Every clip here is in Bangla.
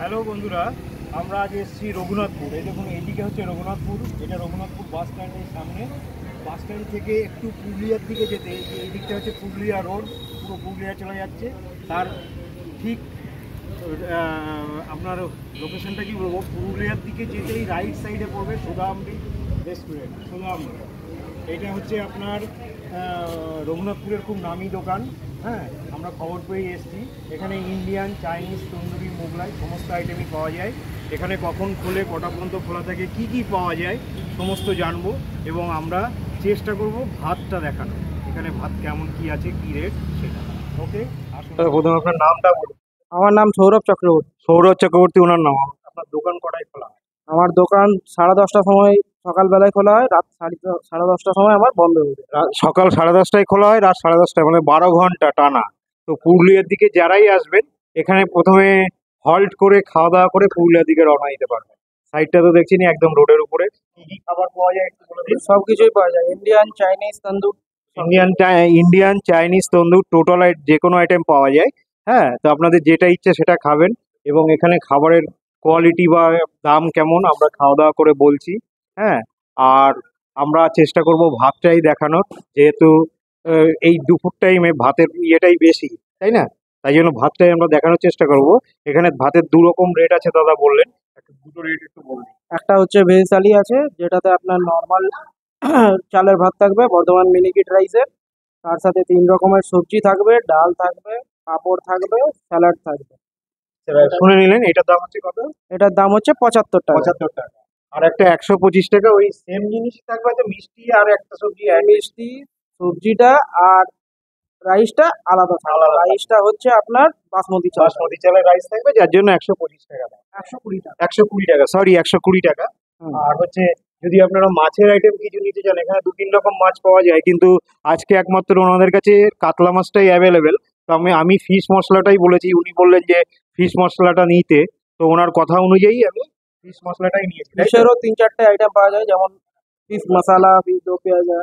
হ্যালো বন্ধুরা, আমরা আজ এসেছি রঘুনাথপুর। এই দেখুন, এইদিকে হচ্ছে রঘুনাথপুর। এটা রঘুনাথপুর বাস স্ট্যান্ডের সামনে। বাস স্ট্যান্ড থেকে একটু পুরুলিয়ার দিকে যেতে এই দিকটা হচ্ছে পুরুলিয়া রোড, পুরো পুরুলিয়া চলে যাচ্ছে। তার ঠিক আপনার লোকেশনটা কি বলবো, পুরুলিয়ার দিকে যেতেই রাইট সাইডে পড়বে সুধামৃত রেস্টুরেন্ট। সুধামৃত এটা হচ্ছে আপনার রঘুনাথপুরের খুব নামি দোকান। হ্যাঁ, আমরা খবর পেয়ে এসেছি। এখানে ইন্ডিয়ান, চাইনিজ, তন্দুরি, মোগলাই সমস্ত আইটেমই পাওয়া যায়। এখানে কখন খোলে, কটা পর্যন্ত খোলা থাকে, কি কি পাওয়া যায় সমস্ত জানবো। এবং আমরা চেষ্টা করব ভাতটা দেখানো, এখানে ভাত কেমন কি আছে, কি রেট সেটা। ওকে, আসুন। প্রথমে আপনার নামটা বলুন। আমার নাম সৌরভ চক্রবর্তী। সৌরভ চক্রবর্তী ওনার নাম। আপনার দোকান কটায় খোলা? আমার দোকান 10:30টার সময় সকালবেলায় খোলা হয়, রাত 10:30টার সময় আমার বন্ধ হয়ে যায়। সকাল 10:30টায় খোলা হয়, রাত 10:30টায়, মানে 12 ঘন্টা টানা। তো পুরুলিয়ার দিকে যারাই আসবেন, এখানে প্রথমে হল্ট করে খাওয়া দাওয়া করে পুরুলিয়ার দিকে রওনা দিতে পারবেন। সাইডটা তো দেখছি একদম রোডের উপরে। কি কি খাবার পাওয়া যায় একটু বলে দিন। সব কিছুই পাওয়া যায়, ইন্ডিয়ান, চাইনিজ, তন্দুর। ইন্ডিয়ান, চাইনিজ, তন্দুর, টোটাল যে কোনো আইটেম পাওয়া যায়। হ্যাঁ, তো আপনাদের যেটা ইচ্ছে সেটা খাবেন। এবং এখানে খাবারের কোয়ালিটি বা দাম কেমন আমরা খাওয়া দাওয়া করে বলছি। হ্যাঁ, আর আমরা চেষ্টা করব ভাতটাই দেখানোর, যেহেতু এই দুপুর টাইমে ভাতের ইয়েটাই বেশি, তাই না? তাই জন্য ভাতটাই আমরা দেখানোর চেষ্টা করব। এখানে ভাতের দু রকম রেট আছে, দাদা বললেন। দুটো রেট একটু বলুন। একটা হচ্ছে ভেজ থালি আছে, যেটাতে আপনার নর্মাল চালের ভাত থাকবে, বর্ধমান মিনিকেট রাইসের। তার সাথে 3 রকমের সবজি থাকবে, ডাল থাকবে, পাঁপড় থাকবে, স্যালাড থাকবে। শুনে নিলেন, এটার দাম হচ্ছে কত? এটার দাম হচ্ছে 75 টাকা। 75 টাকা। আর একটা 125 টাকা, ওই সেম জিনিসই থাকবে, আছে মিষ্টি আর একটা সবজি মিষ্টি, সবজিটা আর রাইসটা আলাদা থাকবে। আলাদা। রাইসটা হচ্ছে আপনার বাসমতি চাল। বাসমতি চালের রাইস থাকবে, যার জন্য 125 টাকা দাম। 120 টাকা। 120 টাকা, সরি, 120 টাকা। হুম। আর হচ্ছে, যদি আপনারা মাছের আইটেম কিছু নিতে চান, এখানে 2-3 রকম মাছ পাওয়া যায়, কিন্তু আজকে একমাত্র ওনাদের কাছে কাতলা মাছটাই অ্যাভেলেবেল। তো আমি ফিশ মশলাটাই বলেছি, উনি বললেন যে ফিশ মশলাটা নিতে। তো ওনার কথা অনুযায়ী আমি ফিশ মশলাটাই নিয়েছি, তাই তো? ফিশেরও 3-4টে আইটেম পাওয়া যায়, যেমন ফিশ মশালা, ফিশ দো পেঁয়াজা,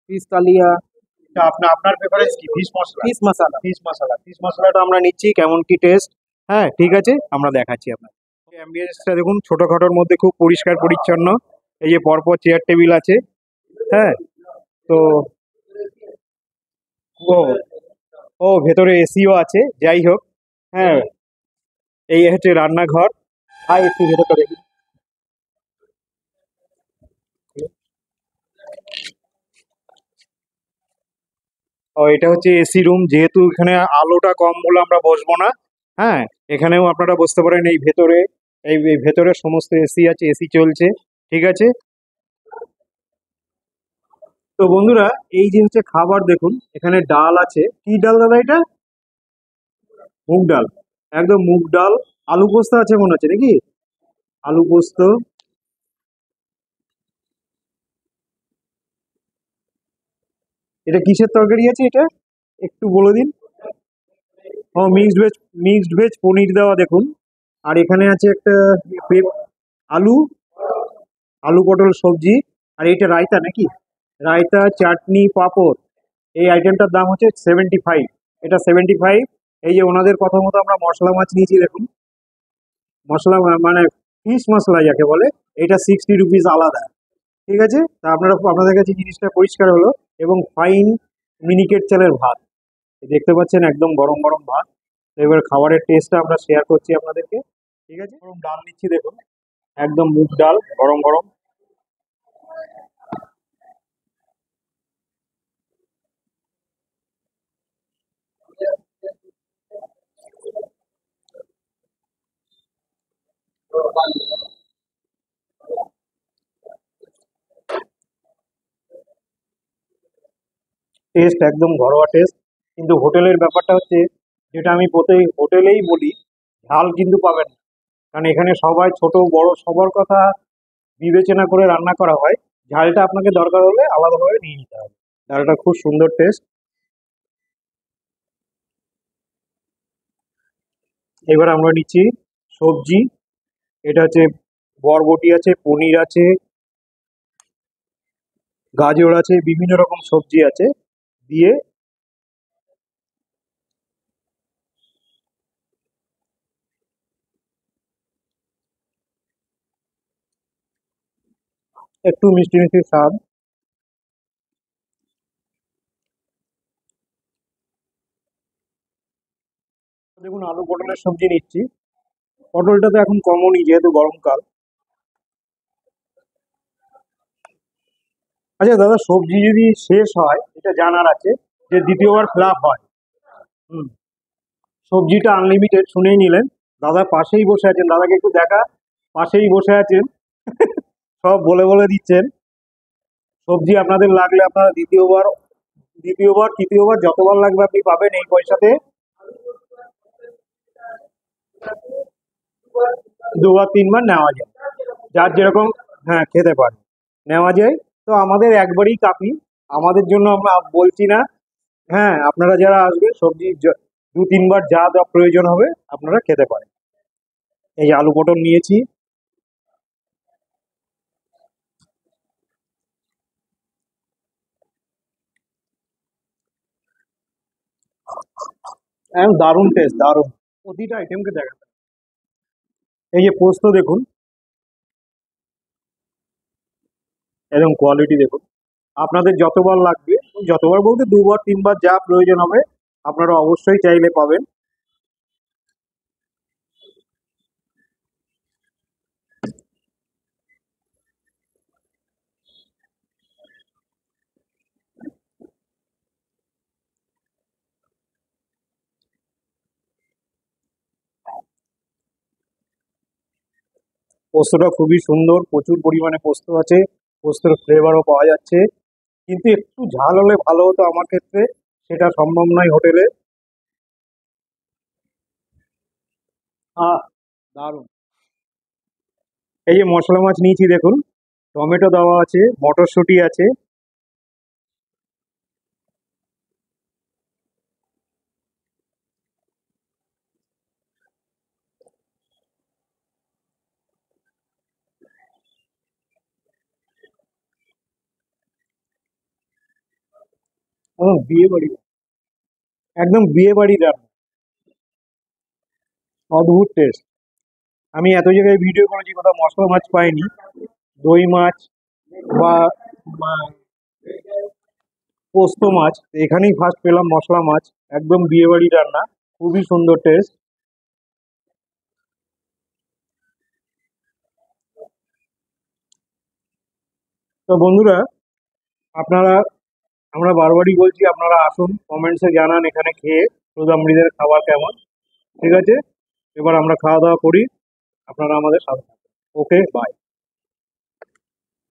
ফিশ কালিয়া, তা আপনার প্রেফারেন্স কি? ফিশ মশলা? ফিশ মশালা। ফিশ মশলাটা আমরা নিচ্ছি, কেমন কি টেস্ট। হ্যাঁ, ঠিক আছে, আমরা দেখাচ্ছি আপনার। অ্যাম্বিয়েন্সটা দেখুন, ছোটখাটোর মধ্যে খুব পরিষ্কার পরিচ্ছন্ন। এই যে পরপর চেয়ার টেবিল আছে। হ্যাঁ, তো ও ও ভেতরে এসিও আছে, যাই হোক। হ্যাঁ, এই হচ্ছে রান্নাঘর। একটু ভেতরটা দেখি। এটা হচ্ছে এসি রুম, যেহেতু এখানে আলোটা কম বলে আমরা বসবো না। হ্যাঁ, এখানেও আপনারা বসতে পারেন। এই ভেতরে সমস্ত এসি আছে, এসি চলছে, ঠিক আছে। তো বন্ধুরা, এই যে হচ্ছে খাবার দেখুন, এখানে ডাল আছে। কি ডাল দাদা এটা? মুগ ডাল। একদম মুগ ডাল। আলু পোস্ত আছে মনে হচ্ছে, নাকি? আলু পোস্ত। এটা কিসের তরকারি আছে এটা? একটু বলে দিন। ও, মিক্সড ভেজ পনির দেওয়া দেখুন। আর এখানে আছে একটা আলু আলু পটল সবজি। আর এটা রায়তা নাকি? রায়তা, চাটনি, পাঁপড়। এই আইটেমটার দাম হচ্ছে 75। এটা 75। এই যে ওনাদের কথা মতো আমরা মশলা মাছ নিয়েছি দেখুন। মশলা মানে ফিশ মশলা যাকে বলে, এটা 60 রুপিস আলাদা। ঠিক আছে, তা আপনাদের কাছে জিনিসটা পরিষ্কার হলো। এবং ফাইন মিনিকেট চালের ভাত দেখতে পাচ্ছেন, একদম গরম গরম ভাত। তো এবার খাবারের টেস্টটা আমরা শেয়ার করছি আপনাদেরকে। ঠিক আছে, গরম ডাল নিচ্ছি দেখুন, একদম মুগ ডাল, গরম গরম। টেস্ট একদম ঘরোয়া টেস্ট। কিন্তু হোটেলের ব্যাপারটা হচ্ছে, যেটা আমি প্রত্যেক হোটেলেই বলি, ঝাল কিন্তু পাবেন না। কারণ এখানে সবাই ছোট বড় সবার কথা বিবেচনা করে রান্না করা হয়। ঝালটা আপনাকে দরকার হলে আলাদাভাবে নিয়ে নিতে হবে। ঝালটা খুব সুন্দর টেস্ট। এবার আমরা নিচ্ছি সবজি। এটা হচ্ছে বরবটি আছে, পনির আছে, গাজর আছে, বিভিন্ন রকম সবজি আছে দিয়ে। একটু মিষ্টি মিষ্টি স্বাদ। দেখুন আলু পটলের সবজি নিচ্ছি। পটলটা তো এখন কমনই যেহেতু গরমকাল। আচ্ছা দাদা, সবজি যদি শেষ হয় এটা জানার আছে যে দ্বিতীয়বার ফ্লাপ হয়। হুম। সবজিটা আনলিমিটেড শুনেই নিলেন। দাদা পাশেই বসে আছেন, দাদাকে একটু দেখা। পাশেই বসে আছেন, সব বলে বলে দিচ্ছেন। সবজি আপনাদের লাগলে আপনারা দ্বিতীয়বার, দ্বিতীয়বার তৃতীয়বার যতবার লাগবে আপনি পাবেন এই পয়সাতে। দুবার তিনবার নেওয়া যায়, যার যেরকম, হ্যাঁ খেতে পারে, নেওয়া যায়। তো আমাদের একবারই কাফি, আমাদের জন্য আমরা বলছি না। হ্যাঁ, আপনারা যারা আসবেন সবজি দু তিনবার যা যা প্রয়োজন হবে আপনারা খেতে পারেন। এই যে আলু পটল নিয়েছি। একদম দারুণ টেস্ট, দারুণ। প্রতিটা আইটেমকে দেখা যায়। এই যে পোস্ত দেখুন, একদম কোয়ালিটি দেখুন। আপনাদের যতবার লাগবে, যতবার বলতে দুবার তিনবার যা প্রয়োজন হবে আপনারা অবশ্যই চাইলে পাবেন। পোস্তটা খুবই সুন্দর, প্রচুর পরিমাণে পোস্ত আছে, পোস্তের ফ্লেভারও পাওয়া যাচ্ছে। কিন্তু একটু ঝাল হলে ভালো হতো আমার ক্ষেত্রে, সেটা সম্ভব নয় হোটেলে। আহ, দারুণ। এই যে মশলা মাছ নিয়েছি দেখুন, টমেটো দেওয়া আছে, মটরশুঁটি আছে। বিয়ে বাড়ি, একদম বিয়ে বাড়ির রান্না, অদ্ভুত টেস্ট। আমি এত জায়গায় ভিডিও করেছি, কোথাও মশলা মাছ পাইনি, দই মাছ বা বা পোস্ত মাছ, এখানেই ফার্স্ট পেলাম মশলা মাছ। একদম বিয়ে বাড়ি রান্না, খুবই সুন্দর টেস্ট। তো বন্ধুরা, আপনারা, আমরা বারবারই বলছি আপনারা আসুন, কমেন্টসে জানান এখানে খেয়ে সুদামৃদের খাবার কেমন। ঠিক আছে, এবার আমরা খাওয়া দাওয়া করি, আপনারা আমাদের সাথে। ওকে, বাই।